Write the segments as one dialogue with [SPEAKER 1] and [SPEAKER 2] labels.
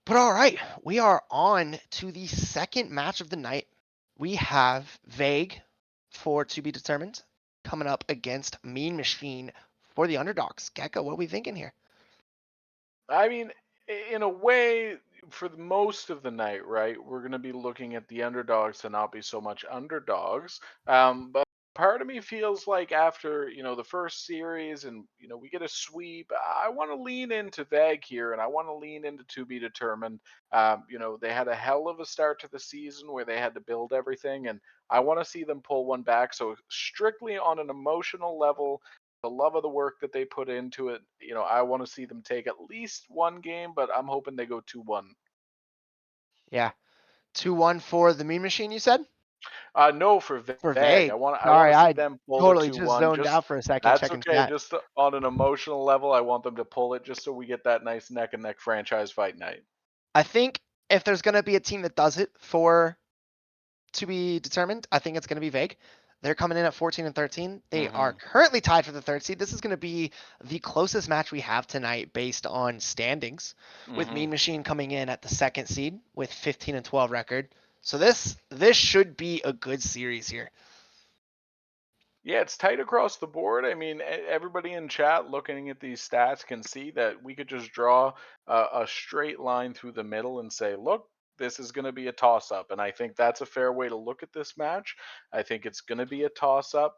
[SPEAKER 1] But all right, we are on to the second match of the night. We have Vague for to be determined coming up against Mean Machine for the Underdogs. Gekko, what are we thinking here?
[SPEAKER 2] I mean, in a way, for the most of the night, right, we're going to be looking at the underdogs to not be so much underdogs. But part of me feels like after, the first series and, we get a sweep, I want to lean into VAG here and I want to lean into to be determined. They had a hell of a start to the season where they had to build everything, and I want to see them pull one back. So, strictly on an emotional level, the love of the work that they put into it, I want to see them take at least one game, but I'm hoping they go 2-1.
[SPEAKER 1] Yeah. 2-1 for the Mean Machine, you said?
[SPEAKER 2] No, for
[SPEAKER 1] For
[SPEAKER 2] Vague.
[SPEAKER 1] Vague.
[SPEAKER 2] I want
[SPEAKER 1] Sorry,
[SPEAKER 2] to see
[SPEAKER 1] I
[SPEAKER 2] them pull the
[SPEAKER 1] totally just
[SPEAKER 2] 2-1.
[SPEAKER 1] zoned
[SPEAKER 2] Just
[SPEAKER 1] out for a second
[SPEAKER 2] that's
[SPEAKER 1] checking
[SPEAKER 2] okay.
[SPEAKER 1] chat.
[SPEAKER 2] Just on an emotional level, I want them to pull it just so we get that nice neck and neck franchise fight night.
[SPEAKER 1] I think if there's going to be a team that does it for to be determined, I think it's going to be Vague. They're coming in at 14 and 13. They are
[SPEAKER 2] Hmm.
[SPEAKER 1] currently tied for the third seed. This is going to be the closest match we have tonight based on standings, with Mean
[SPEAKER 2] Hmm.
[SPEAKER 1] Machine coming in at the second seed with 15 and 12 record. So this should be a good series here.
[SPEAKER 2] Yeah, it's tight across the board. I mean, everybody in chat looking at these stats can see that we could just draw a straight line through the middle and say, look, this is going to be a toss up. And I think that's a fair way to look at this match. I think it's going to be a toss up.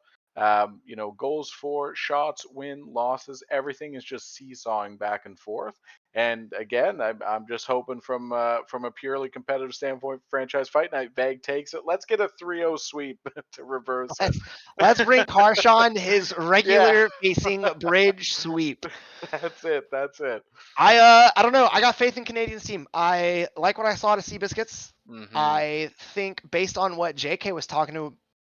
[SPEAKER 2] Goals for, shots, win, losses, everything is just seesawing back and forth. And again, I'm just hoping from a purely competitive standpoint, franchise fight night, Vag takes it. Let's get a 3-0 sweep to reverse it.
[SPEAKER 1] Let's bring Karshawn his
[SPEAKER 2] Yeah,
[SPEAKER 1] regular facing bridge sweep.
[SPEAKER 2] that's it. That's it.
[SPEAKER 1] I don't know. I got faith in Canadian's team. I like what I saw to Seabiscuits.
[SPEAKER 2] Hmm.
[SPEAKER 1] I think based on what JK was talking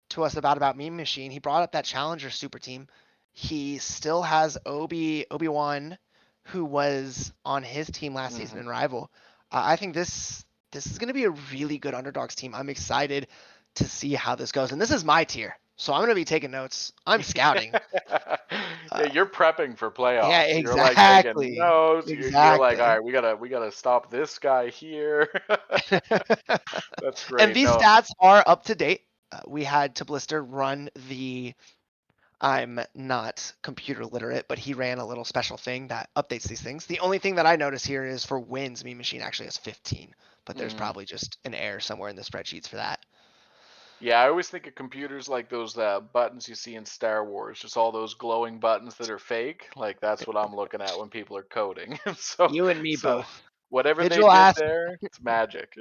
[SPEAKER 1] to us about Meme Machine, he brought up that Challenger super team. He still has Obi-Wan, who was on his team last season
[SPEAKER 2] Hmm.
[SPEAKER 1] in Rival. I think this is going to be a really good Underdogs team. I'm excited to see how this goes, and this is my tier, so I'm going to be taking notes. I'm scouting.
[SPEAKER 2] Yeah,
[SPEAKER 1] Uh,
[SPEAKER 2] you're prepping for
[SPEAKER 1] yeah,
[SPEAKER 2] playoffs. You're like taking
[SPEAKER 1] exactly,
[SPEAKER 2] notes. You're like, all
[SPEAKER 1] exactly.
[SPEAKER 2] right, we gotta stop this guy here. That's
[SPEAKER 1] And
[SPEAKER 2] great.
[SPEAKER 1] these
[SPEAKER 2] No.
[SPEAKER 1] stats are up to date. We had to Blister run the. I'm not computer literate, but he ran a little special thing that updates these things. The only thing that I notice here is for wins, Mean Machine actually has 15, but there's
[SPEAKER 2] Mm.
[SPEAKER 1] probably just an error somewhere in the spreadsheets for that.
[SPEAKER 2] Yeah, I always think of computers like those buttons you see in Star Wars, just all those glowing buttons that are fake. Like that's what I'm looking at when people are coding. so,
[SPEAKER 1] You and me
[SPEAKER 2] so
[SPEAKER 1] both.
[SPEAKER 2] whatever they
[SPEAKER 1] Vigil
[SPEAKER 2] did
[SPEAKER 1] asked
[SPEAKER 2] there, it's magic.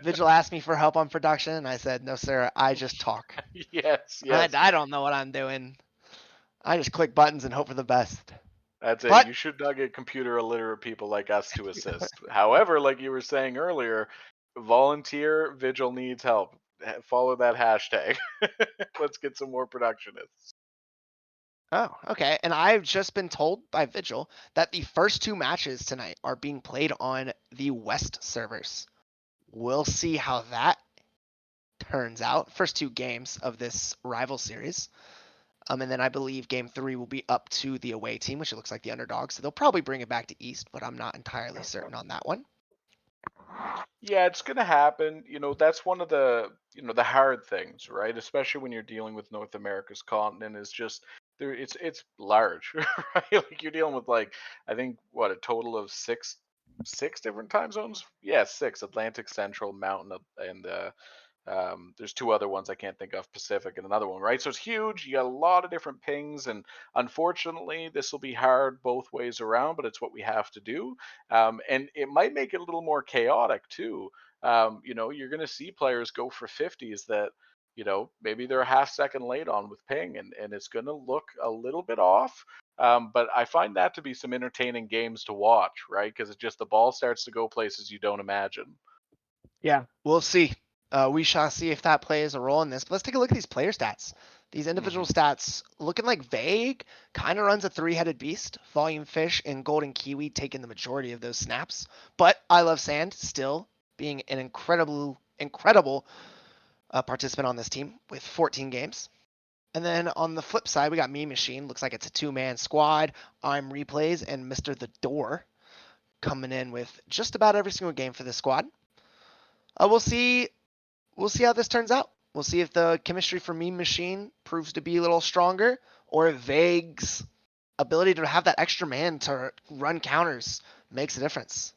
[SPEAKER 1] Vigil asked me for help on production, and I said, "No, sir. I just talk.
[SPEAKER 2] Yes,
[SPEAKER 1] I,
[SPEAKER 2] yes.
[SPEAKER 1] I don't know what I'm doing. I just click buttons and hope for the best."
[SPEAKER 2] That's it.
[SPEAKER 1] But
[SPEAKER 2] You should not get computer illiterate people like us to assist. However, like you were saying earlier, volunteer Vigil needs help. Follow that hashtag. Let's get some more productionists.
[SPEAKER 1] Oh, okay. And I've just been told by Vigil that the first two matches tonight are being played on the West servers. We'll see how that turns out. First two games of this rival series. And then I believe game three will be up to the away team, which it looks like the underdog. So they'll probably bring it back to East, but I'm not entirely certain on that one.
[SPEAKER 2] Yeah, it's gonna happen. That's one of the hard things, right? Especially when you're dealing with North America's continent is just there it's large, right? Like you're dealing with like I think what a total of six different time zones? Yeah, six. Atlantic, Central, Mountain, and there's two other ones I can't think of, Pacific and another one, right? So it's huge. You got a lot of different pings, and unfortunately, this will be hard both ways around, but it's what we have to do. And it might make it a little more chaotic too. You're going to see players go for 50s that, maybe they're a half second late on with ping, and it's going to look a little bit off. But I find that to be some entertaining games to watch, right? Because it just the ball starts to go places you don't imagine.
[SPEAKER 1] Yeah. We'll see. We shall see if that plays a role in this. But let's take a look at these player stats. These individual
[SPEAKER 2] Hmm.
[SPEAKER 1] stats looking like Vague kind of runs a three-headed beast. Volume Fish and GoldenKiwi taking the majority of those snaps. But I Love Sand still being an incredible participant on this team with 14 games. And then on the flip side, we got Meme Machine. Looks like it's a two-man squad. I'm Replays and Mr. The Door coming in with just about every single game for this squad. We'll see how this turns out. We'll see if the chemistry for Mean Machine proves to be a little stronger, or if Vague's ability to have that extra man to run counters makes a difference.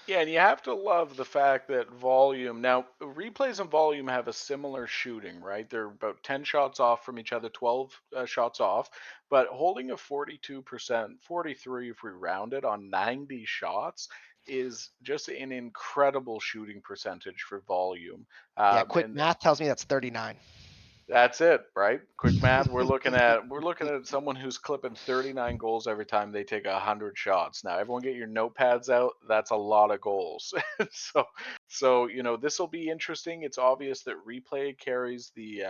[SPEAKER 2] Yeah, and you have to love the fact that volume. Now, replays and volume have a similar shooting, right? They're about 10 shots off from each other, 12 shots off. But holding a 42%, 43 if we round it, on 90 shots is just an incredible shooting percentage for volume.
[SPEAKER 1] Yeah, quick
[SPEAKER 2] And
[SPEAKER 1] math tells me that's 39.
[SPEAKER 2] that's it, right? Quick math. We're looking at someone who's clipping 39 goals every time they take 100 shots. Now, everyone, get your notepads out. That's a lot of goals. so, so this will be interesting. It's obvious that replay carries the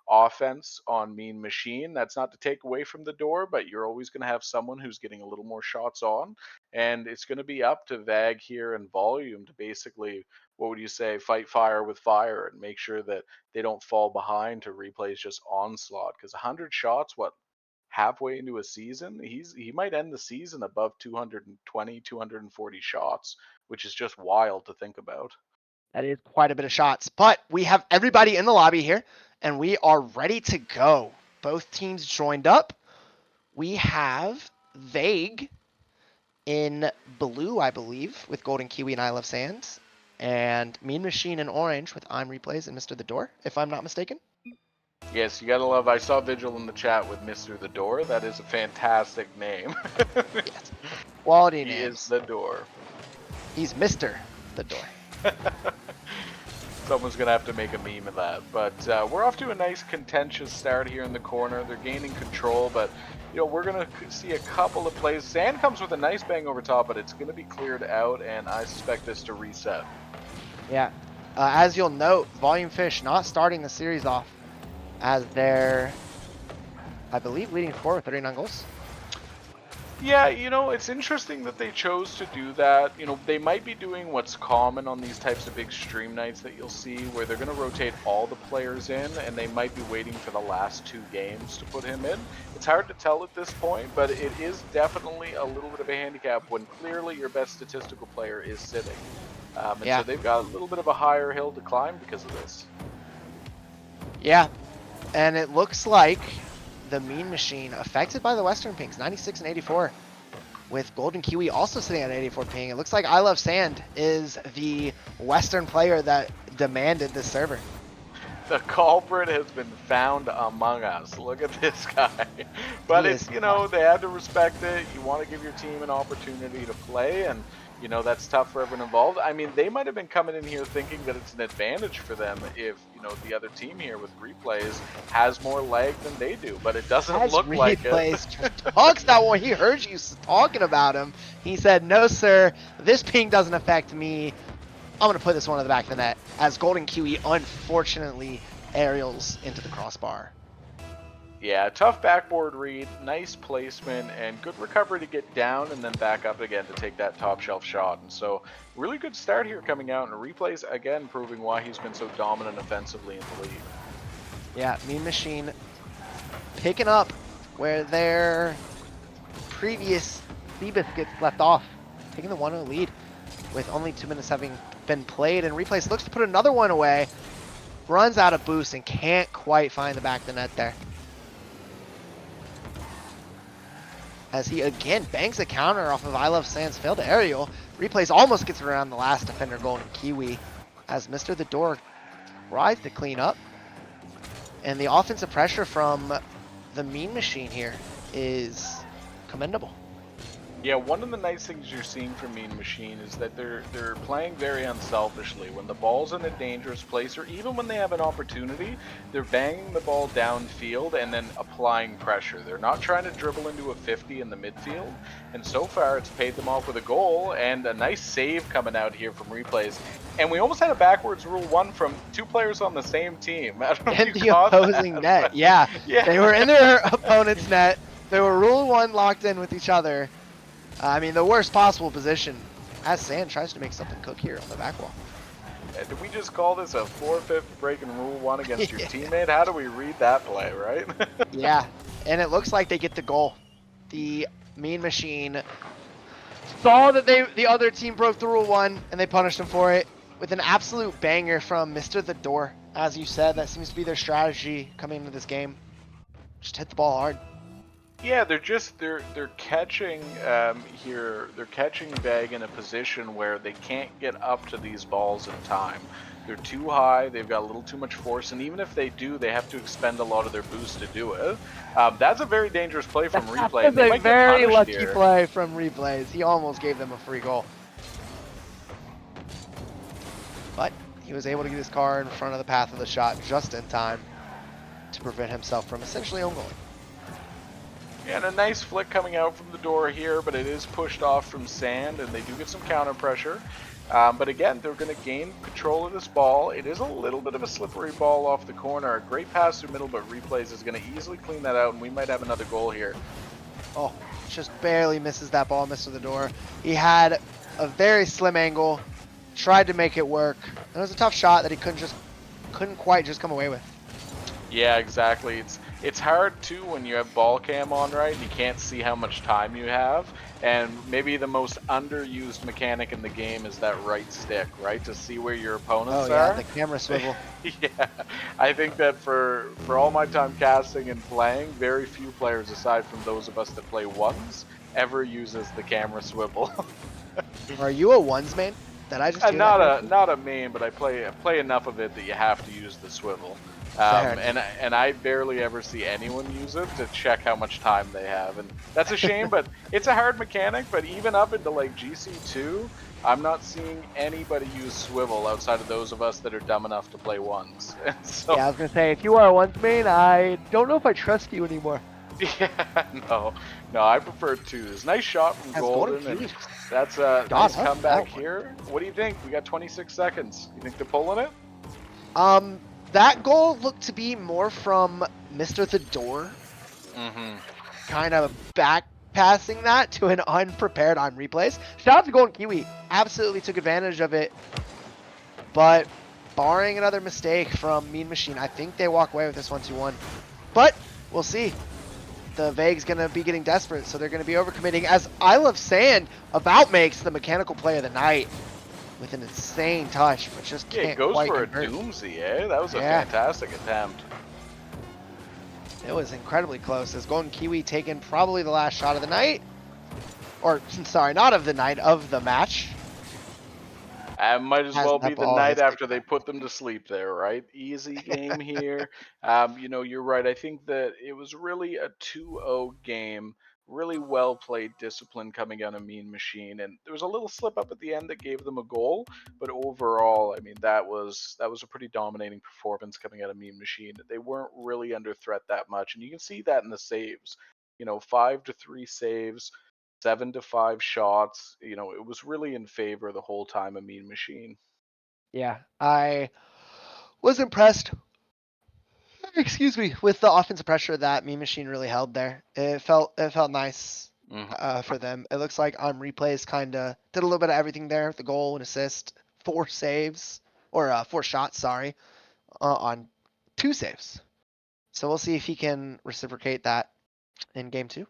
[SPEAKER 2] offense on Mean Machine. That's not to take away from the door, but you're always going to have someone who's getting a little more shots on, and it's going to be up to Vag here and Volume to basically, what would you say, fight fire with fire and make sure that they don't fall behind to Replay's just onslaught. Because 100 shots, what, halfway into a season, he might end the season above 220, 240 shots, which is just wild to think about.
[SPEAKER 1] That is quite a bit of shots. But we have everybody in the lobby here, and we are ready to go. Both teams joined up. We have Vague in blue, I believe, with GoldenKiwi and I Love Sands, and Mean Machine in orange with I'm Replays and Mr. The Door, if I'm not mistaken.
[SPEAKER 2] Yes, you gotta love. I saw Vigil in the chat with Mr. The Door. That is a fantastic name.
[SPEAKER 1] Yes. Quality
[SPEAKER 2] He
[SPEAKER 1] names.
[SPEAKER 2] is the door.
[SPEAKER 1] He's Mr. The Door.
[SPEAKER 2] Someone's gonna have to make a meme of that. But we're off to a nice contentious start here in the corner. They're gaining control, but we're gonna see a couple of plays. Sand comes with a nice bang over top, but it's gonna be cleared out, and I suspect this to reset.
[SPEAKER 1] Yeah. As you'll note, Volume Fish not starting the series off as they're, I believe, leading forward with 39 goals.
[SPEAKER 2] Yeah, it's interesting that they chose to do that. They might be doing what's common on these types of big stream nights that you'll see, where they're going to rotate all the players in, and they might be waiting for the last 2 games to put him in. It's hard to tell at this point, but it is definitely a little bit of a handicap when clearly your best statistical player is sitting. So they've got a little bit of a higher hill to climb because of this.
[SPEAKER 1] Yeah, and it looks like the Mean Machine affected by the Western pings, 96 and 84, with GoldenKiwi also sitting at 84 ping. It looks like I Love Sand is the Western player that demanded this server.
[SPEAKER 2] The culprit has been found among us. Look at this guy. But it's, they had to respect it. You want to give your team an opportunity to play, and that's tough for everyone involved. I mean, they might have been coming in here thinking that it's an advantage for them if, the other team here with replays has more leg than they do, but it doesn't look like it.
[SPEAKER 1] Talks that one. He heard you talking about him. He said, "No, sir, this ping doesn't affect me. I'm going to put this one in the back of the net," as GoldenKiwi unfortunately aerials into the crossbar.
[SPEAKER 2] Yeah, tough backboard read, nice placement, and good recovery to get down and then back up again to take that top shelf shot. And so, really good start here coming out, and replays again proving why he's been so dominant offensively in the league.
[SPEAKER 1] Yeah, Mean Machine picking up where their previous Seabiscuits left off, taking the 1-0 lead with only 2 minutes having been played, and Replays looks to put another one away, runs out of boost and can't quite find the back of the net there. As he again banks a counter off of I Love Sand's failed aerial. Replays almost gets around the last defender, GoldenKiwi, as Mr. The Door tries to clean up. And the offensive pressure from the Mean Machine here is commendable.
[SPEAKER 2] Yeah, one of the nice things you're seeing from Mean Machine is that they're playing very unselfishly. When the ball's in a dangerous place, or even when they have an opportunity, they're banging the ball downfield and then applying pressure. They're not trying to dribble into a 50 in the midfield, and so far it's paid them off with a goal and a nice save coming out here from Replays. And we almost had a backwards rule 1 from 2 players on the same team.
[SPEAKER 1] And the opposing net, yeah. They were in their opponent's net. They were rule 1 locked in with each other. I mean, the worst possible position as Sand tries to make something cook here on the back wall.
[SPEAKER 2] Did we just call this a forfeit for breaking rule 1 against your teammate? How do we read that play, right?
[SPEAKER 1] Yeah, and it looks like they get the goal. The Mean Machine saw that the other team broke the rule 1, and they punished him for it with an absolute banger from Mr. The Door. As you said, that seems to be their strategy coming into this game. Just hit the ball hard.
[SPEAKER 2] Yeah, they're catching here. They're catching Veg in a position where they can't get up to these balls in time. They're too high. They've got a little too much force, and even if they do, they have to expend a lot of their boost to do it. That's a very dangerous play from Replay. And they
[SPEAKER 1] That's a
[SPEAKER 2] might get
[SPEAKER 1] very
[SPEAKER 2] punished
[SPEAKER 1] lucky
[SPEAKER 2] here.
[SPEAKER 1] play from Replays. He almost gave them a free goal. But he was able to get his car in front of the path of the shot just in time to prevent himself from essentially own goaling.
[SPEAKER 2] Yeah, and a nice flick coming out from the door here, but it is pushed off from Sand, and they do get some counter pressure. But again, they're going to gain control of this ball. It is a little bit of a slippery ball off the corner. A great pass through middle, but Replays is going to easily clean that out, and we might have another goal here.
[SPEAKER 1] Oh, just barely misses that ball, Mr. The Door. He had a very slim angle, tried to make it work. It was a tough shot that he couldn't quite just come away with.
[SPEAKER 2] Yeah, exactly. It's hard too when you have ball cam on, right? And you can't see how much time you have. And maybe the most underused mechanic in the game is that right stick, right? To see where your opponents are.
[SPEAKER 1] The camera swivel.
[SPEAKER 2] Yeah, I think that for all my time casting and playing, very few players aside from those of us that play ones ever uses the camera swivel.
[SPEAKER 1] Are you a ones main? Did I just
[SPEAKER 2] not a main, but I play enough of it that you have to use the swivel. And I barely ever see anyone use it to check how much time they have, and that's a shame. But it's a hard mechanic. But even up into like GC2, I'm not seeing anybody use swivel outside of those of us that are dumb enough to play ones. So,
[SPEAKER 1] yeah, I was gonna say, if you are a ones main, I don't know if I trust you anymore.
[SPEAKER 2] Yeah, no, I prefer twos. Nice shot from Golden, and that's a nice comeback here. What do you think? We got 26 seconds. You think they're pulling it?
[SPEAKER 1] That goal looked to be more from Mr. The Door. Kind of back passing that to an unprepared on Replays. Shout out to GoldenKiwi. Absolutely took advantage of it. But barring another mistake from Mean Machine, I think they walk away with this 1-2-1. But we'll see. The Veg's going to be getting desperate, so they're going to be overcommitting, as I Love Sand about makes the mechanical play of the night with an insane touch, but just can't quite
[SPEAKER 2] for
[SPEAKER 1] convert.
[SPEAKER 2] a doomsy, eh? That was a fantastic attempt.
[SPEAKER 1] It was incredibly close, as GoldenKiwi taking probably the last shot of the night. Or, sorry, not of the night, of the match.
[SPEAKER 2] It might as well be the night after they put them to sleep there, right? Easy game here. You're right. I think that it was really a 2-0 game. Really well played discipline coming out of Mean Machine, and there was a little slip up at the end that gave them a goal, but overall, I mean, that was a pretty dominating performance coming out of Mean Machine. They weren't really under threat that much, and you can see that in the saves. 5-3 saves, 7-5 shots. It was really in favor the whole time of Mean Machine.
[SPEAKER 1] Yeah, I was impressed. Excuse me, with the offensive pressure that Mean Machine really held there. It felt nice for them. It looks like on Replays kind of did a little bit of everything there. The goal, an assist, 4 saves, or 4 shots, sorry, on 2 saves. So we'll see if he can reciprocate that in game 2.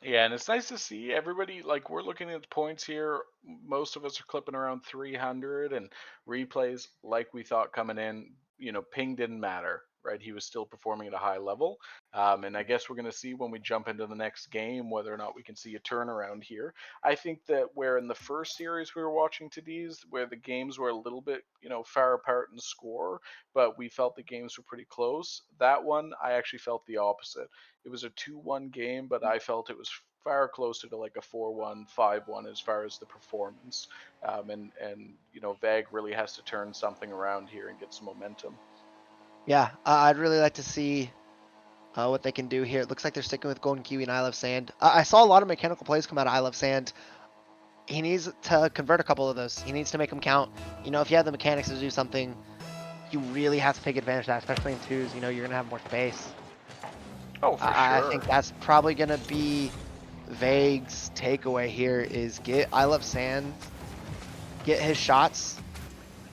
[SPEAKER 2] Yeah, and it's nice to see everybody, like, we're looking at the points here. Most of us are clipping around 300, and Replays, like we thought coming in, ping didn't matter, right? He was still performing at a high level. And I guess we're going to see when we jump into the next game whether or not we can see a turnaround here. I think that where in the first series we were watching Tdeez, where the games were a little bit, far apart in score, but we felt the games were pretty close. That one, I actually felt the opposite. It was a 2-1 game, but I felt it was far closer to like a 4-1, 5-1 as far as the performance. And Veg really has to turn something around here and get some momentum.
[SPEAKER 1] Yeah, I'd really like to see what they can do here. It looks like they're sticking with GoldenKiwi and I Love Sand. I saw a lot of mechanical plays come out of I Love Sand. He needs to convert a couple of those. He needs to make them count. If you have the mechanics to do something, you really have to take advantage of that, especially in twos. You're going to have more space.
[SPEAKER 2] Oh, for sure.
[SPEAKER 1] I think that's probably going to be Veg's takeaway here is get I Love Sand, get his shots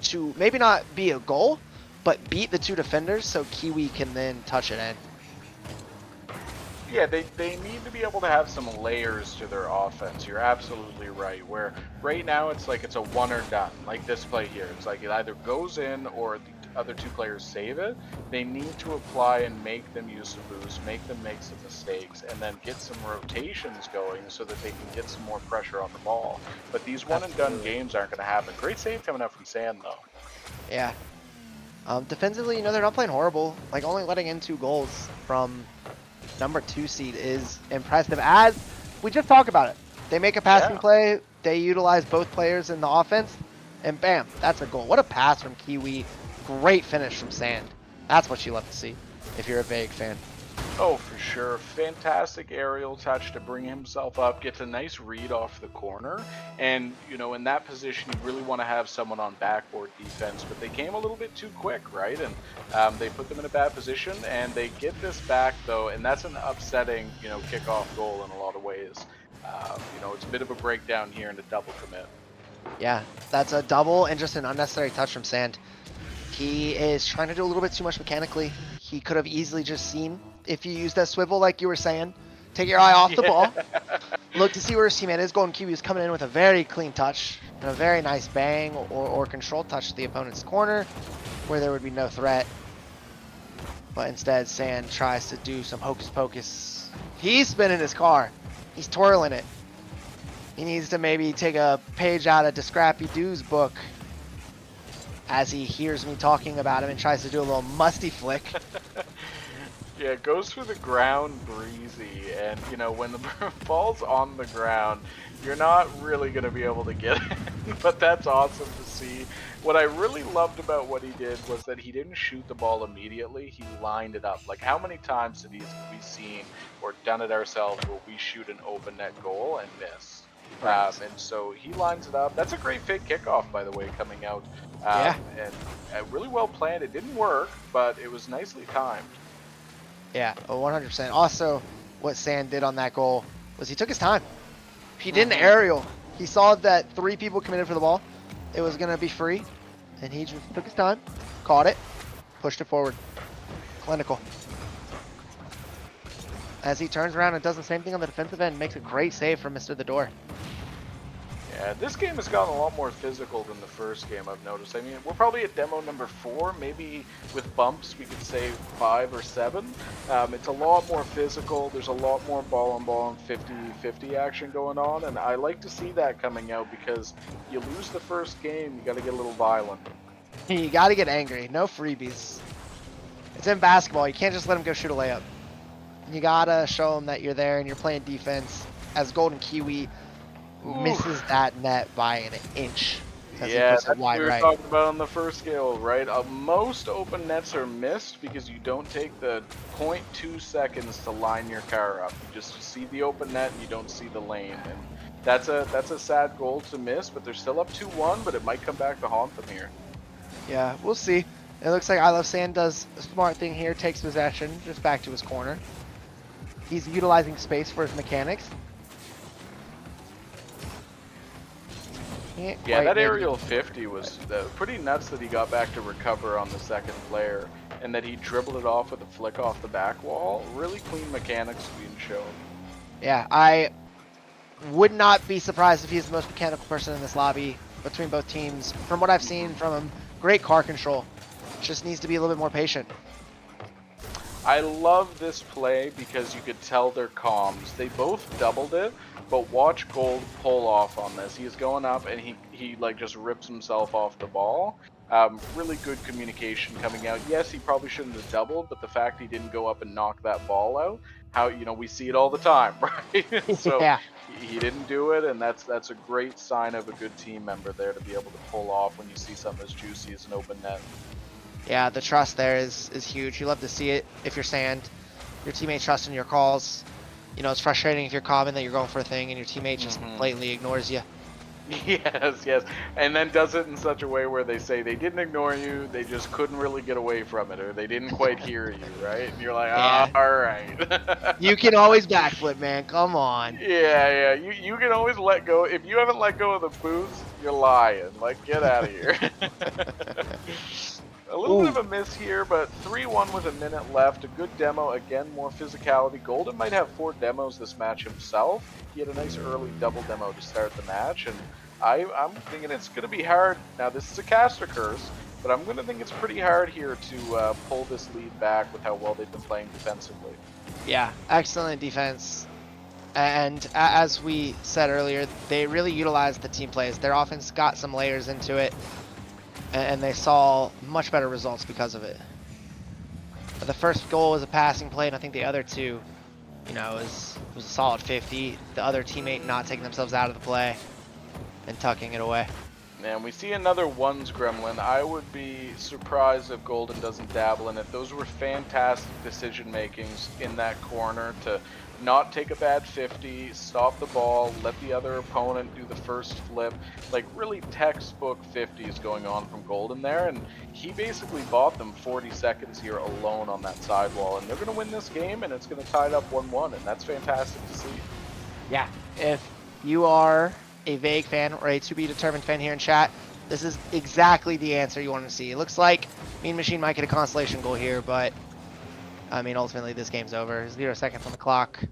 [SPEAKER 1] to maybe not be a goal, but beat the 2 defenders so Kiwi can then touch it in.
[SPEAKER 2] Yeah, they need to be able to have some layers to their offense. You're absolutely right. Where right now it's like it's a one or done. Like this play here, it's like it either goes in or the other two players save it. They need to apply and make them use some boost, make them make some mistakes, and then get some rotations going so that they can get some more pressure on the ball. But these one and done
[SPEAKER 1] Absolutely.
[SPEAKER 2] games aren't going to happen. Great save coming out from Sand though.
[SPEAKER 1] Yeah. Defensively, they're not playing horrible. Like, only letting in 2 goals from number 2 seed is impressive. As we just talked about it, they make a passing
[SPEAKER 2] Yeah.
[SPEAKER 1] play, they utilize both players in the offense, and bam, that's a goal. What a pass from Kiwi. Great finish from Sand. That's what you love to see if you're a Vague fan.
[SPEAKER 2] Oh, for sure. Fantastic aerial touch to bring himself up, gets a nice read off the corner. And, in that position, you really want to have someone on backboard defense, but they came a little bit too quick, right? And they put them in a bad position, and they get this back, though, and that's an upsetting, kickoff goal in a lot of ways. It's a bit of a breakdown here and a double commit.
[SPEAKER 1] Yeah, that's a double and just an unnecessary touch from Sand. He is trying to do a little bit too much mechanically. He could have easily just seen if you use that swivel like you were saying. Take your eye off the
[SPEAKER 2] Yeah.
[SPEAKER 1] ball. Look to see where his teammate is. GoldenKiwi is coming in with a very clean touch and a very nice bang or control touch to the opponent's corner where there would be no threat. But instead, Sand tries to do some hocus pocus. He's spinning his car. He's twirling it. He needs to maybe take a page out of Scrappy Doo's book as he hears me talking about him and tries to do a little musty flick.
[SPEAKER 2] Yeah, it goes through the ground breezy, and when the ball's on the ground, you're not really going to be able to get it, but that's awesome to see. What I really loved about what he did was that he didn't shoot the ball immediately, he lined it up. Like, how many times have we seen or done it ourselves where we shoot an open net goal and miss?
[SPEAKER 1] Right.
[SPEAKER 2] And so he lines it up. That's a great fake kickoff, by the way, coming out.
[SPEAKER 1] Yeah.
[SPEAKER 2] And really well planned. It didn't work, but it was nicely timed.
[SPEAKER 1] Yeah, 100%. Also, what Sand did on that goal was he took his time. He did an aerial. He saw that 3 people committed for the ball. It was going to be free, and he just took his time, caught it, pushed it forward. Clinical. As he turns around and does the same thing on the defensive end, makes a great save from Mr. The Door.
[SPEAKER 2] Yeah, this game has gotten a lot more physical than the first game, I've noticed. I mean, we're probably at demo number 4, maybe with bumps we could say 5 or 7. It's a lot more physical, there's a lot more ball-on-ball and 50-50 action going on, and I like to see that coming out because you lose the first game, you gotta get a little violent.
[SPEAKER 1] You got to get angry. No freebies. It's in basketball. You can't just let him go shoot a layup. You got to show him that you're there and you're playing defense as GoldenKiwi misses that net by an inch.
[SPEAKER 2] Yeah,
[SPEAKER 1] Puts
[SPEAKER 2] that's
[SPEAKER 1] it
[SPEAKER 2] what
[SPEAKER 1] wide
[SPEAKER 2] we were
[SPEAKER 1] right.
[SPEAKER 2] talking about on the first scale, right? Most open nets are missed because you don't take the 0.2 seconds to line your car up. You just see the open net and you don't see the lane. And that's a sad goal to miss, but they're still up 2-1, but it might come back to haunt them here.
[SPEAKER 1] Yeah, we'll see. It looks like I Love Sand does a smart thing here, takes possession, just back to his corner. He's utilizing space for his mechanics.
[SPEAKER 2] Yeah, that aerial 50 was pretty nuts that he got back to recover on the second player and that he dribbled it off with a flick off the back wall. Really clean mechanics being shown.
[SPEAKER 1] Yeah, I would not be surprised if he's the most mechanical person in this lobby between both teams. From what I've seen from him, great car control. Just needs to be a little bit more patient.
[SPEAKER 2] I love this play because you could tell they're comms. They both doubled it, but watch Gold pull off on this. He's going up and he like just rips himself off the ball. Really good communication coming out. Yes, he probably shouldn't have doubled, but the fact he didn't go up and knock that ball out, we see it all the time, right? So
[SPEAKER 1] Yeah,
[SPEAKER 2] he didn't do it, and that's a great sign of a good team member there to be able to pull off when you see something as juicy as an open net.
[SPEAKER 1] yeah, the trust there is huge. You love to see it if you're Sand. Your teammate trusting your calls. It's frustrating if you're common that you're going for a thing and your teammate just blatantly ignores you.
[SPEAKER 2] Yes, and then does it in such a way where they say they didn't ignore you, they just couldn't really get away from it, or they didn't quite hear you, right? And you're like,
[SPEAKER 1] Yeah.
[SPEAKER 2] all right.
[SPEAKER 1] You can always backflip, man. Come on.
[SPEAKER 2] Yeah, you can always let go. If you haven't let go of the boots, you're lying. Like, get out of here. A little bit of a miss here, but 3-1 with a minute left. A good demo. Again, more physicality. Golden might have 4 demos this match himself. He had a nice early double demo to start the match, and I'm thinking it's going to be hard. Now, this is a caster curse, but I'm going to think it's pretty hard here to pull this lead back with how well they've been playing defensively.
[SPEAKER 1] Yeah, excellent defense. And as we said earlier, they really utilized the team plays. Their offense got some layers into it, and they saw much better results because of it. The first goal was a passing play, and I think the other two, was a solid 50. The other teammate not taking themselves out of the play and tucking it away.
[SPEAKER 2] And we see another ones gremlin. I would be surprised if Golden doesn't dabble in it. Those were fantastic decision makings in that corner to not take a bad 50, stop the ball, let the other opponent do the first flip. Like really textbook 50s going on from Golden there, and he basically bought them 40 seconds here alone on that sidewall, and they're going to win this game, and it's going to tie it up 1-1, and that's fantastic to see.
[SPEAKER 1] Yeah, if you are a vague fan or a to be determined fan here in chat, this is exactly the answer you want to see. It looks like Mean Machine might get a consolation goal here, but I mean, ultimately this game's over. 0 seconds on the clock,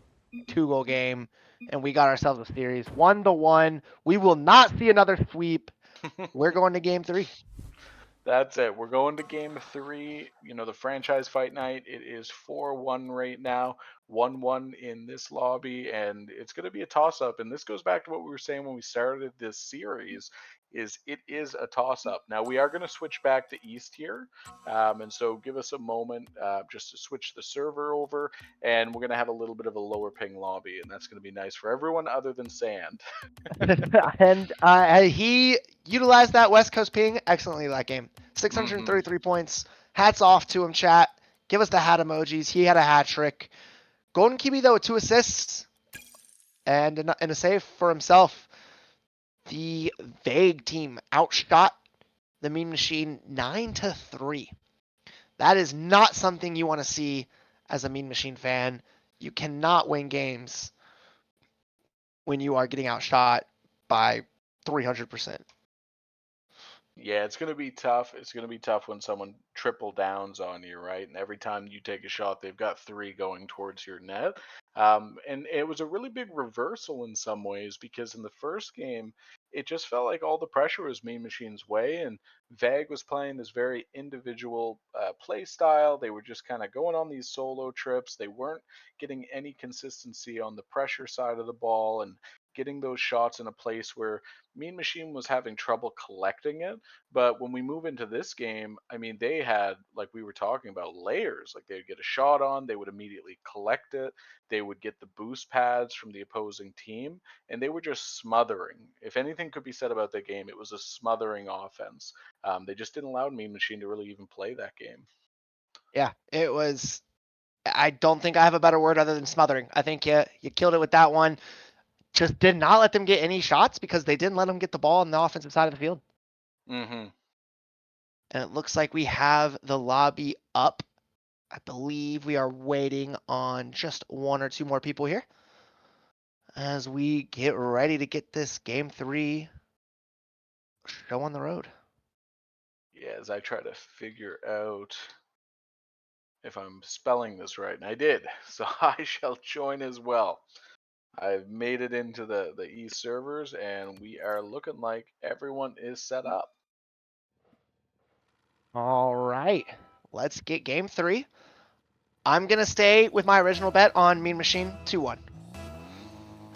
[SPEAKER 1] 2-goal game, and we got ourselves a series 1-1. We will not see another sweep. We're going to game 3.
[SPEAKER 2] That's it. We're going to game 3. The franchise fight night. It is 4-1 right now. 1-1 in this lobby, and it's going to be a toss-up. And this goes back to what we were saying when we started this series. It is a toss-up. Now we are going to switch back to East here, and so give us a moment just to switch the server over, and we're going to have a little bit of a lower ping lobby, and that's going to be nice for everyone other than Sand.
[SPEAKER 1] And he utilized that West Coast ping excellently that game. 633 points. Hats off to him, chat. Give us the hat emojis. He had a hat trick. GoldenKiwi, though, with 2 assists and a save for himself. The Vague team outshot the Mean Machine 9-3. That is not something you want to see as a Mean Machine fan. You cannot win games when you are getting outshot by 300%.
[SPEAKER 2] Yeah, it's going to be tough. It's going to be tough when someone triple downs on you, right? And every time you take a shot, they've got 3 going towards your net. And it was a really big reversal in some ways because in the first game, it just felt like all the pressure was Mean Machine's way, and Vag was playing this very individual play style. They were just kind of going on these solo trips. They weren't getting any consistency on the pressure side of the ball and getting those shots in a place where Mean Machine was having trouble collecting it. But when we move into this game, I mean, they had, like we were talking about, layers. Like they'd get a shot on, they would immediately collect it, they would get the boost pads from the opposing team, and they were just smothering. If anything could be said about the game, it was a smothering offense. They just didn't allow Mean Machine to really even play that game.
[SPEAKER 1] Yeah, it was. I don't think I have a better word other than smothering. I think you killed it with that one. Just did not let them get any shots because they didn't let them get the ball on the offensive side of the field.
[SPEAKER 2] Mm-hmm.
[SPEAKER 1] And it looks like we have the lobby up. I believe we are waiting on just 1 or 2 more people here as we get ready to get this game 3 show on the road.
[SPEAKER 2] Yeah, as I try to figure out if I'm spelling this right, and I did, so I shall join as well. I've made it into the East servers, and we are looking like everyone is set up.
[SPEAKER 1] All right, let's get game 3. I'm going to stay with my original bet on Mean Machine 2-1.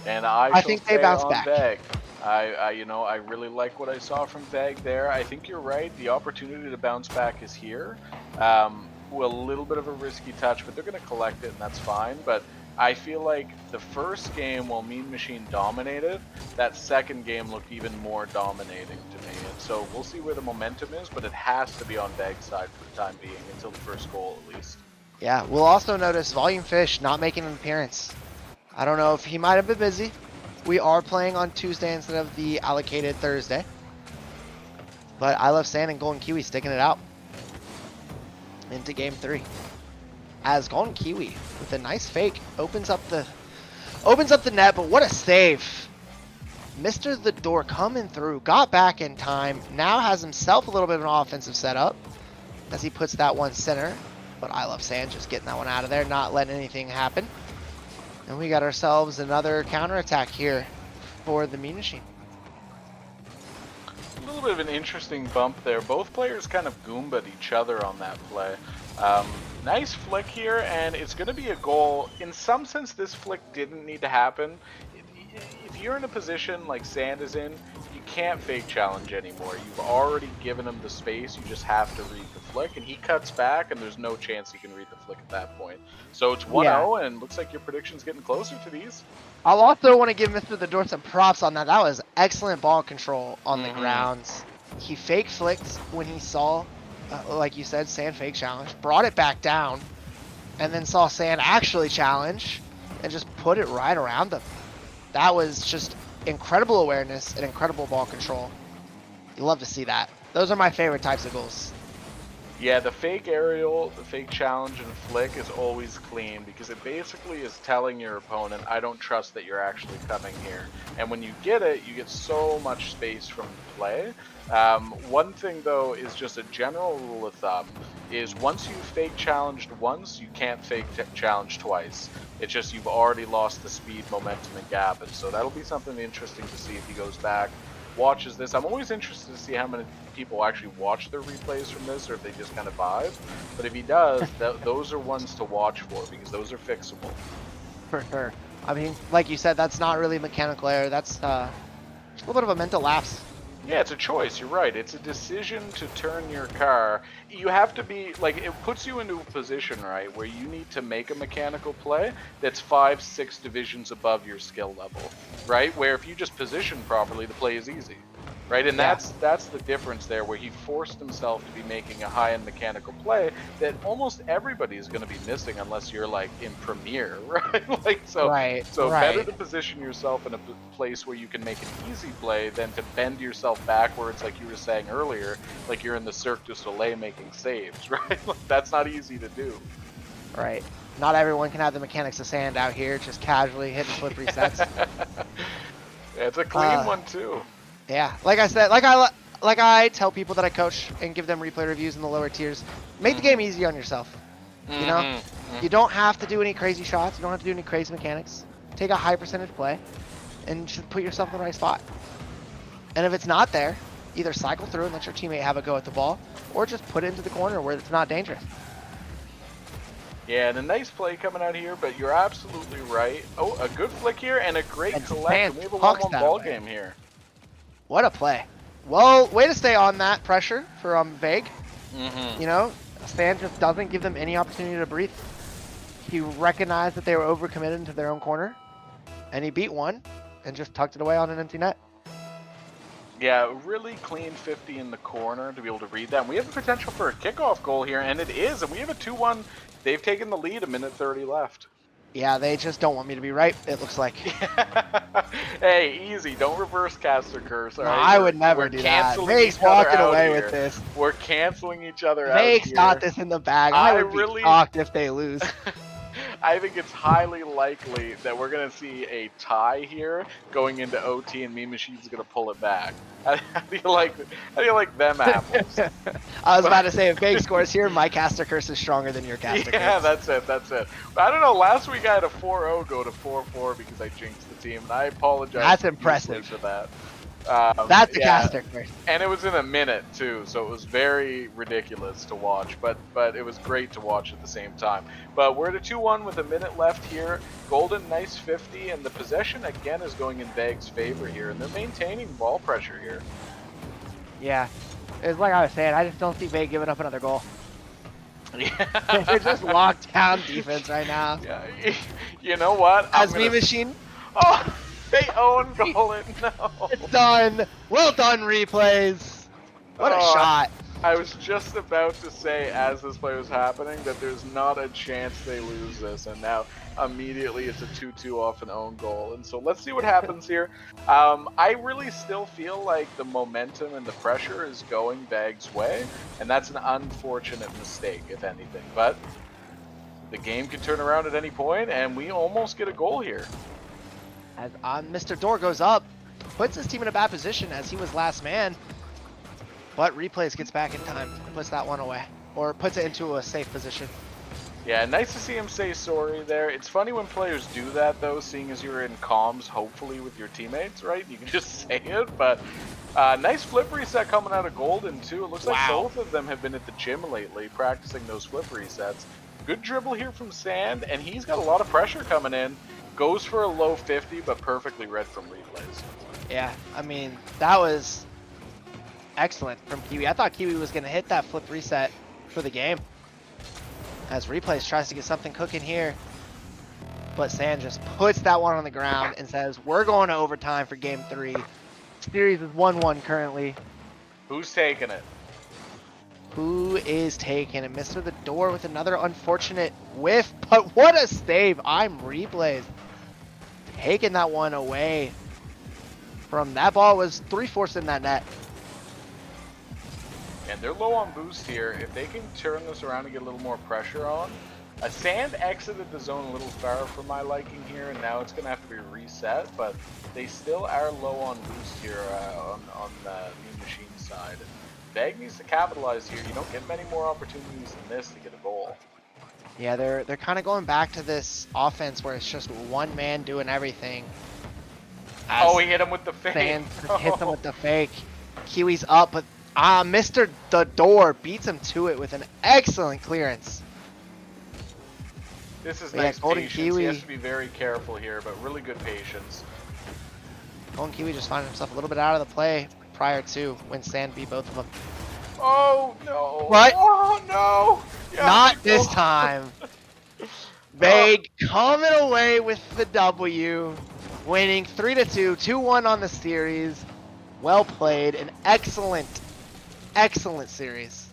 [SPEAKER 2] And I shall
[SPEAKER 1] think they
[SPEAKER 2] stay
[SPEAKER 1] bounce
[SPEAKER 2] on
[SPEAKER 1] back.
[SPEAKER 2] Vag. I really like what I saw from Vag there. I think you're right. The opportunity to bounce back is here. Well, a little bit of a risky touch, but they're going to collect it, and that's fine. But I feel like the first game, while Mean Machine dominated, that second game looked even more dominating to me. And so we'll see where the momentum is, but it has to be on Vag's side for the time being, until the first goal at least.
[SPEAKER 1] Yeah, we'll also notice Volume Fish not making an appearance. I don't know if he might have been busy. We are playing on Tuesday instead of the allocated Thursday. But I Love Sand and GoldenKiwi sticking it out into game 3. As GoldenKiwi with a nice fake opens up the net, but what a save. Mr. The Door coming through, got back in time, now has himself a little bit of an offensive setup. as he puts that one center. But I love Sand just getting that one out of there, not letting anything happen. And we got ourselves another counterattack here for the Mean Machine.
[SPEAKER 2] A little bit of an interesting bump there. Both players kind of goomba'd each other on that play. Nice flick here, and it's going to be a goal. In some sense, this flick didn't need to happen. If you're in a position like Sand is in, you can't fake challenge anymore. You've already given him the space. You just have to read the flick, and he cuts back, and there's no chance he can read the flick at that point. So it's 1-0, and looks like your prediction's getting closer to these.
[SPEAKER 1] I'll also want to give Mr. The Door some props on that. That was excellent ball control on the grounds. He fake flicked when he saw, like you said, Sand fake challenge, brought it back down, and then saw Sand actually challenge, and just put it right around them. That was just incredible awareness and incredible ball control. You love to see that. Those are my favorite types of goals.
[SPEAKER 2] Yeah, the fake aerial, the fake challenge, and flick is always clean because it basically is telling your opponent, I don't trust that you're actually coming here. And when you get it, you get so much space from play. One thing, though, is just a general rule of thumb, is once you've fake challenged once, you can't fake challenge twice. It's just you've already lost the speed, momentum, and gap. And so that'll be something interesting to see if he goes back, watches this. I'm always interested to see how many people actually watch their replays from this, or if they just kind of vibe. But if he does, those are ones to watch for because those are fixable.
[SPEAKER 1] For sure. I mean, like you said, that's not really mechanical error. That's a little bit of a mental lapse.
[SPEAKER 2] Yeah, it's a choice. You're right. It's a decision to turn your car. You have to be, like, it puts you into a position, right, where you need to make a mechanical play that's 5-6 divisions above your skill level, right? Where if you just position properly, the play is easy, right? And that's the difference there, where he forced himself to be making a high-end mechanical play that almost everybody is going to be missing unless you're, like, in Premiere, right? Like, so better to position yourself in a place where you can make an easy play than to bend yourself backwards, like you were saying earlier, like you're in the Cirque du Soleil making saves, right? Like, that's not easy to do.
[SPEAKER 1] Right. Not everyone can have the mechanics of Sand out here, just casually hitting flip resets.
[SPEAKER 2] Yeah, it's a clean one too.
[SPEAKER 1] Yeah, like I said, like I tell people that I coach and give them replay reviews in the lower tiers, make the game easy on yourself. You know, you don't have to do any crazy shots. You don't have to do any crazy mechanics. Take a high percentage play, and just put yourself in the right spot. And if it's not there, either cycle through and let your teammate have a go at the ball, or just put it into the corner where it's not dangerous.
[SPEAKER 2] Yeah, and a nice play coming out here, but you're absolutely right. Oh, a good flick here and a great collect. We have a 1-1 ball game here.
[SPEAKER 1] What a play. Well, way to stay on that pressure for Vague. You know, Sand just doesn't give them any opportunity to breathe. He recognized that they were overcommitted into their own corner, and he beat one and just tucked it away on an empty net.
[SPEAKER 2] Yeah, really clean 50 in the corner to be able to read that. And we have the potential for a kickoff goal here, and it is. And we have a 2-1. They've taken the lead, 1:30 left.
[SPEAKER 1] Yeah, they just don't want me to be right, it looks like.
[SPEAKER 2] Hey, easy. Don't reverse caster curse. All right?
[SPEAKER 1] I would never do that. Vague's walking away with this.
[SPEAKER 2] We're canceling each other out.
[SPEAKER 1] Vague's got this in the bag. I would be shocked if they lose.
[SPEAKER 2] I think it's highly likely that we're going to see a tie here going into OT, and Mean Machine's going to pull it back. How do you like them apples?
[SPEAKER 1] I was about to say, if Vague scores here, my caster curse is stronger than your caster curse.
[SPEAKER 2] Yeah, that's it. But I don't know. Last week I had a 4-0 go to 4-4 because I jinxed the team, and I apologize.
[SPEAKER 1] That's impressive
[SPEAKER 2] for that.
[SPEAKER 1] That's a caster curse.
[SPEAKER 2] And it was in a minute too, so it was very ridiculous to watch, but it was great to watch at the same time. But we're at a 2-1 with a minute left here. Golden, nice 50, and the possession again is going in Vague's favor here, and they're maintaining ball pressure here.
[SPEAKER 1] Yeah, it's like I was saying, I just don't see Vague giving up another goal. Yeah. They're just locked down defense right now.
[SPEAKER 2] Yeah. You know what?
[SPEAKER 1] As Mean Machine.
[SPEAKER 2] Oh! They own Golden. No.
[SPEAKER 1] It's done. Well done, replays. What a shot.
[SPEAKER 2] I was just about to say, as this play was happening, that there's not a chance they lose this, and now immediately it's a 2-2 off an own goal. And so let's see what happens here. I really still feel like the momentum and the pressure is going Vague's way, and that's an unfortunate mistake, if anything. But the game can turn around at any point, and we almost get a goal here.
[SPEAKER 1] As Mr. Door goes up, puts his team in a bad position as he was last man. But Replays gets back in time and puts that one away. or puts it into a safe position.
[SPEAKER 2] Yeah, nice to see him say sorry there. It's funny when players do that, though, seeing as you're in comms, hopefully, with your teammates, right? You can just say it, but nice flip reset coming out of Golden, too. It looks like
[SPEAKER 1] Wow.
[SPEAKER 2] both of them have been at the gym lately, practicing those flip resets. Good dribble here from Sand, and he's got a lot of pressure coming in. Goes for a low 50, but perfectly read from replays.
[SPEAKER 1] Yeah, I mean, that was excellent from Kiwi. I thought Kiwi was going to hit that flip reset for the game. As Replays tries to get something cooking here. But Sand just puts that one on the ground and says, we're going to overtime for game 3. Series is 1-1 currently.
[SPEAKER 2] Who's taking it?
[SPEAKER 1] Who is taking it? Mr. The Door with another unfortunate whiff. But what a save. I'm Replays. Taking that one away from that ball was 3/4 in that net.
[SPEAKER 2] And they're low on boost here. If they can turn this around and get a little more pressure on. Sand exited the zone a little far for my liking here, and now it's going to have to be reset, but they still are low on boost here on the Mean Machine side. Vag needs to capitalize here. You don't get many more opportunities than this to get a goal.
[SPEAKER 1] Yeah, they're kind of going back to this offense where it's just one man doing everything.
[SPEAKER 2] Oh, he hit him with the fake.
[SPEAKER 1] Sand hits him with the fake. Kiwi's up, but Mr. The Door beats him to it with an excellent clearance.
[SPEAKER 2] This is
[SPEAKER 1] Yeah,
[SPEAKER 2] nice patience. He
[SPEAKER 1] GoldenKiwi.
[SPEAKER 2] has to be very careful here, but really good patience.
[SPEAKER 1] GoldenKiwi just finding himself a little bit out of the play prior to when Sand beat both of them.
[SPEAKER 2] Oh, no.
[SPEAKER 1] What?
[SPEAKER 2] Oh, no. Yeah,
[SPEAKER 1] Not this time. Vague coming away with the W, winning 3-2, 2-1 on the series. Well played, an excellent series.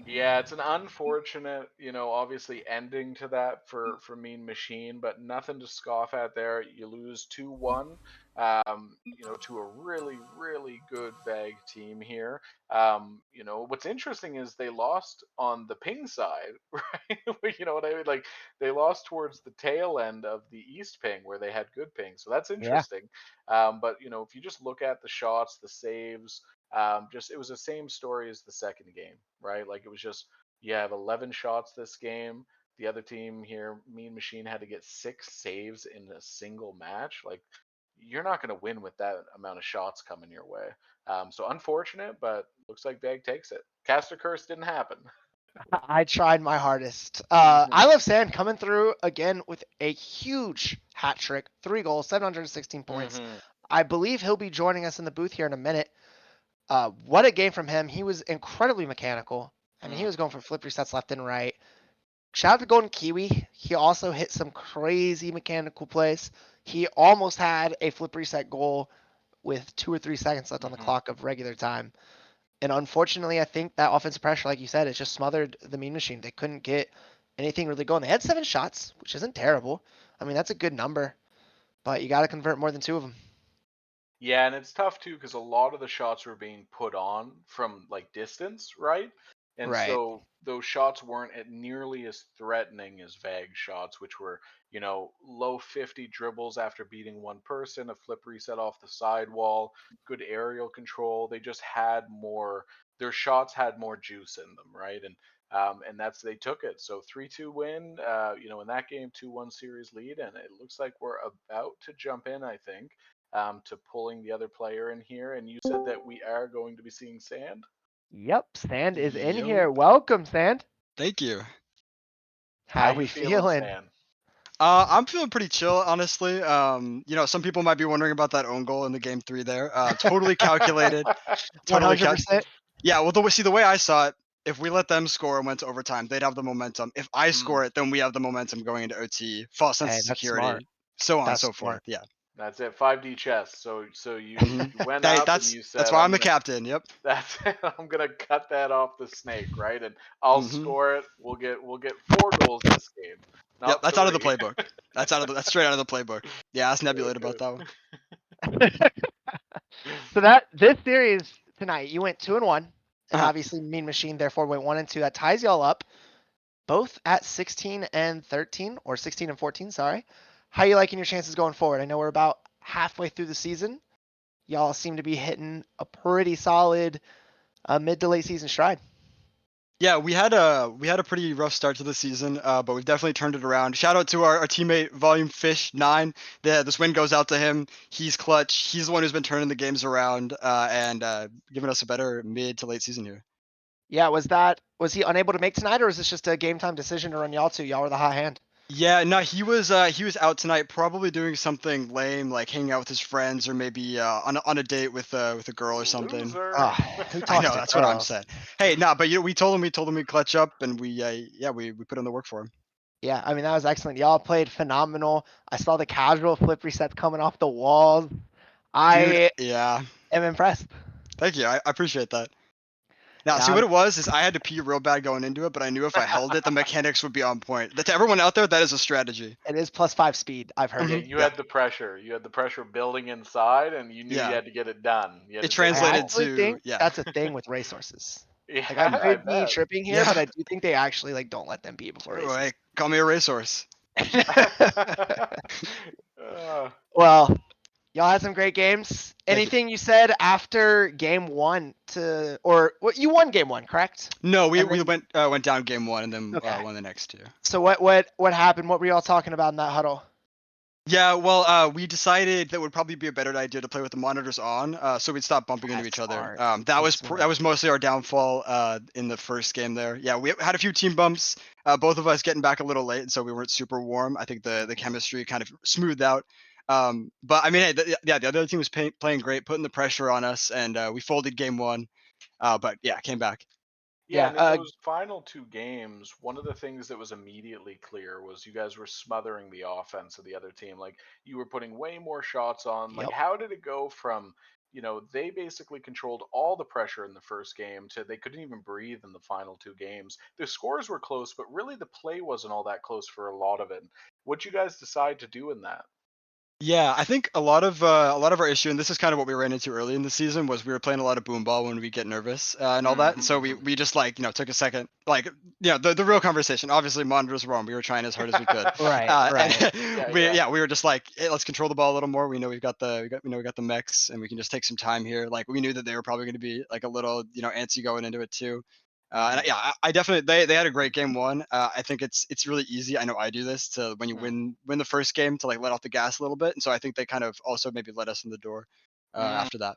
[SPEAKER 2] Yeah, it's an unfortunate, obviously ending to that for Mean Machine, but nothing to scoff at there. You lose 2-1, to a really, really good Vag team here. What's interesting is they lost on the ping side, right? You know what I mean? Like, they lost towards the tail end of the East ping where they had good ping. So that's
[SPEAKER 1] Yeah.
[SPEAKER 2] interesting. But, if you just look at the shots, the saves, just it was the same story as the second game, right? Like, it was just you have 11 shots this game. The other team here, Mean Machine, had to get 6 saves in a single match. Like, you're not going to win with that amount of shots coming your way. So unfortunate, but looks like Bag takes it. Caster Curse didn't happen.
[SPEAKER 1] I tried my hardest.
[SPEAKER 2] Mhm.
[SPEAKER 1] I Love Sand coming through again with a huge hat trick. 3 goals, 716 points.
[SPEAKER 2] Mhm.
[SPEAKER 1] I believe he'll be joining us in the booth here in a minute. What a game from him. He was incredibly mechanical. I mean, he was going for flip resets left and right. Shout out to GoldenKiwi. He also hit some crazy mechanical plays. He almost had a flip reset goal with 2 or 3 seconds left on the
[SPEAKER 2] Mhm.
[SPEAKER 1] clock of regular time. And unfortunately, I think that offensive pressure, like you said, it just smothered the Mean Machine. They couldn't get anything really going. They had 7 shots, which isn't terrible. I mean, that's a good number, but you got to convert more than 2 of them.
[SPEAKER 2] Yeah, and it's tough too because a lot of the shots were being put on from like distance, right? And
[SPEAKER 1] Right.
[SPEAKER 2] so those shots weren't nearly as threatening as Vag shots, which were, low 50 dribbles after beating one person, a flip reset off the sidewall, good aerial control. They just had more, their shots had more juice in them, right? And that's they took it. So 3-2 win, in that game, 2-1 series lead, and it looks like we're about to jump in, I think, to pulling the other player in here. And you said that we are going to be seeing Sand.
[SPEAKER 1] Yep, Sand is in
[SPEAKER 3] Yo,
[SPEAKER 1] here. Welcome, Sand.
[SPEAKER 3] thank you.
[SPEAKER 2] How
[SPEAKER 1] How
[SPEAKER 2] you
[SPEAKER 1] we
[SPEAKER 2] feeling,
[SPEAKER 1] feeling?
[SPEAKER 2] Sand?
[SPEAKER 3] I'm feeling pretty chill, honestly. Some people might be wondering about that own goal in the game 3 there. Totally calculated. Totally
[SPEAKER 1] 100%.
[SPEAKER 3] Yeah, well, the way I saw it, if we let them score and went to overtime, they'd have the momentum. If I score it, then we have the momentum going into OT. False sense
[SPEAKER 1] Hey,
[SPEAKER 3] of
[SPEAKER 1] that's smart.
[SPEAKER 3] security, so on and
[SPEAKER 1] That's
[SPEAKER 3] so forth.
[SPEAKER 1] smart.
[SPEAKER 3] Yeah.
[SPEAKER 2] That's it. 5D chess. So you
[SPEAKER 3] Mhm.
[SPEAKER 2] went up and you
[SPEAKER 3] That's
[SPEAKER 2] said,
[SPEAKER 3] why
[SPEAKER 2] I'm
[SPEAKER 3] I'm the
[SPEAKER 2] gonna
[SPEAKER 3] captain. Yep.
[SPEAKER 2] that's it. I'm gonna cut that off the snake, right? And I'll
[SPEAKER 3] Hmm.
[SPEAKER 2] score it. We'll get 4 goals this game,
[SPEAKER 3] Yep.
[SPEAKER 2] not
[SPEAKER 3] That's out of the
[SPEAKER 2] 3.
[SPEAKER 3] playbook. That's straight out of the playbook. Yeah, ask Nebulate about
[SPEAKER 2] Good.
[SPEAKER 3] that one.
[SPEAKER 1] So this series tonight, you went 2-1, and obviously Mean Machine therefore went 1-2. That ties y'all up, both at 16 and 13, or 16 and 14. Sorry. How you liking your chances going forward? I know we're about halfway through the season. Y'all seem to be hitting a pretty solid mid to late season stride.
[SPEAKER 3] Yeah, we had a pretty rough start to the season, but we've definitely turned it around. Shout out to our teammate Volume Fish 9. This win goes out to him. He's clutch. He's the one who's been turning the games around and giving us a better mid to late season here.
[SPEAKER 1] Yeah, was he unable to make tonight, or is this just a game time decision to run y'all two? Y'all were the hot hand.
[SPEAKER 3] Yeah, no, he was out tonight, probably doing something lame, like hanging out with his friends, or maybe on a date with a girl or something.
[SPEAKER 2] Loser.
[SPEAKER 1] Ah, who
[SPEAKER 3] I
[SPEAKER 1] talks
[SPEAKER 3] know
[SPEAKER 1] to
[SPEAKER 3] that's what I'm
[SPEAKER 1] girls?
[SPEAKER 3] saying. Hey, no, but we told him we'd clutch up, and we put in the work for him.
[SPEAKER 1] Yeah, I mean that was excellent. Y'all played phenomenal. I saw the casual flip resets coming off the walls.
[SPEAKER 3] Dude,
[SPEAKER 1] I
[SPEAKER 3] yeah,
[SPEAKER 1] am impressed.
[SPEAKER 3] thank you. I appreciate that. Now,
[SPEAKER 1] Yeah,
[SPEAKER 3] see what it was is I had to pee real bad going into it, but I knew if I held it, the mechanics would be on point. To everyone out there, that is a strategy.
[SPEAKER 1] it is +5 speed. I've heard.
[SPEAKER 2] Yeah,
[SPEAKER 3] Mhm.
[SPEAKER 2] you
[SPEAKER 3] Yeah.
[SPEAKER 2] had the pressure. You had the pressure building inside, and you knew you
[SPEAKER 3] Yeah.
[SPEAKER 2] had to get it done. You had
[SPEAKER 3] It
[SPEAKER 2] to take it
[SPEAKER 1] I
[SPEAKER 3] translated
[SPEAKER 2] home.
[SPEAKER 1] actually
[SPEAKER 3] to
[SPEAKER 1] think
[SPEAKER 3] yeah.
[SPEAKER 1] that's a thing with racehorses.
[SPEAKER 2] Yeah,
[SPEAKER 1] Like I
[SPEAKER 2] I
[SPEAKER 1] could be
[SPEAKER 2] bet.
[SPEAKER 1] tripping here, but
[SPEAKER 3] Yeah.
[SPEAKER 1] I do think they actually like don't let them pee before races.
[SPEAKER 3] Hey, call me a racehorse.
[SPEAKER 2] Uh,
[SPEAKER 1] Well, y'all had some great games.
[SPEAKER 3] Thank you.
[SPEAKER 1] Anything you said after game one you won game one, correct?
[SPEAKER 3] No, we
[SPEAKER 1] And then
[SPEAKER 3] went down game one and then
[SPEAKER 1] okay.
[SPEAKER 3] won the next two.
[SPEAKER 1] So what happened? What were y'all talking about in that huddle?
[SPEAKER 3] Yeah, well, we decided that would probably be a better idea to play with the monitors on, so we'd stop bumping into
[SPEAKER 1] That's
[SPEAKER 3] each other.
[SPEAKER 1] smart.
[SPEAKER 3] That
[SPEAKER 1] That's
[SPEAKER 3] was
[SPEAKER 1] smart.
[SPEAKER 3] that was mostly our downfall in the first game there. Yeah, we had a few team bumps. Both of us getting back a little late, so we weren't super warm. I think the chemistry kind of smoothed out. But I mean, hey, the other team was playing great, putting the pressure on us, and we folded game one. But yeah, came back.
[SPEAKER 2] yeah,
[SPEAKER 1] Yeah.
[SPEAKER 2] and in those final two games, one of the things that was immediately clear was you guys were smothering the offense of the other team. Like you were putting way more shots on. Like
[SPEAKER 1] Yep.
[SPEAKER 2] how did it go from, they basically controlled all the pressure in the first game to they couldn't even breathe in the final two games. The scores were close, but really the play wasn't all that close for a lot of it. What'd you guys decide to do in that?
[SPEAKER 3] Yeah, I think a lot of our issue, and this is kind of what we ran into early in the season, was we were playing a lot of boom ball when we get nervous and all that. And so we
[SPEAKER 2] Mm-hmm.
[SPEAKER 3] we just took a second, the real conversation. Obviously, monitors were on. We were trying as hard as we could.
[SPEAKER 1] Right. Right.
[SPEAKER 3] And
[SPEAKER 2] Yeah.
[SPEAKER 3] we were just like, hey, let's control the ball a little more. We know we got the mechs, and we can just take some time here. Like we knew that they were probably going to be like a little antsy going into it too. And
[SPEAKER 2] Mm-hmm.
[SPEAKER 3] yeah, I definitely they had a great game one. I think it's really easy. I know I do this to when you win the first game to like let off the gas a little bit, and so I think they kind of also maybe let us in the door
[SPEAKER 2] Mm.
[SPEAKER 3] after that.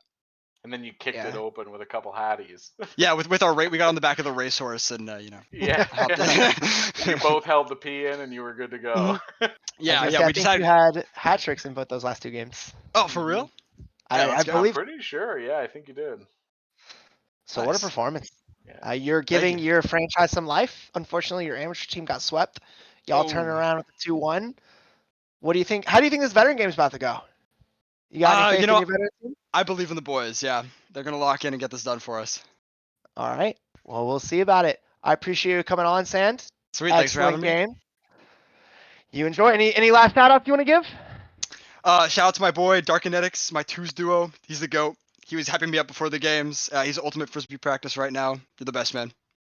[SPEAKER 2] And then you kicked it
[SPEAKER 1] Yeah.
[SPEAKER 2] open with a couple hatties.
[SPEAKER 3] Yeah, with our rate, we got on the back of the racehorse and
[SPEAKER 2] Yeah.
[SPEAKER 3] hopped
[SPEAKER 2] You
[SPEAKER 3] in.
[SPEAKER 2] both held the P in and you were good to go.
[SPEAKER 1] Mhm. I was
[SPEAKER 3] Yeah,
[SPEAKER 1] gonna
[SPEAKER 3] yeah,
[SPEAKER 1] say I
[SPEAKER 3] we
[SPEAKER 1] think you
[SPEAKER 3] decided.
[SPEAKER 1] had hat tricks in both those last two games.
[SPEAKER 3] Oh, for
[SPEAKER 2] Hmm.
[SPEAKER 3] real? Yeah,
[SPEAKER 1] I
[SPEAKER 3] let's go.
[SPEAKER 2] I'm
[SPEAKER 1] believe
[SPEAKER 2] pretty sure. Yeah, I think you did.
[SPEAKER 1] so. What a
[SPEAKER 3] Nice.
[SPEAKER 1] performance!
[SPEAKER 2] Yeah.
[SPEAKER 1] You're
[SPEAKER 3] Thank
[SPEAKER 1] giving
[SPEAKER 3] you.
[SPEAKER 1] your franchise some life. Unfortunately, your amateur team got swept. Y'all turn
[SPEAKER 2] Oh,
[SPEAKER 1] around with the 2-1. What do you think? How do you think this veteran game's about to go? You got any
[SPEAKER 3] You
[SPEAKER 1] faith in
[SPEAKER 3] know,
[SPEAKER 1] your veteran team?
[SPEAKER 3] I believe in the boys. Yeah, they're gonna lock in and get this done for us.
[SPEAKER 1] All right. Well, we'll see about it. I appreciate you coming on, Sand.
[SPEAKER 3] Sweet. Thanks for having
[SPEAKER 1] Excellent
[SPEAKER 3] me.
[SPEAKER 1] game. You enjoy any last shout outs you want to give?
[SPEAKER 3] Shout out to my boy Darkinetics, my twos duo. He's the goat. He was hyping me up before the games. He's ultimate frisbee practice right now. You're the best, man.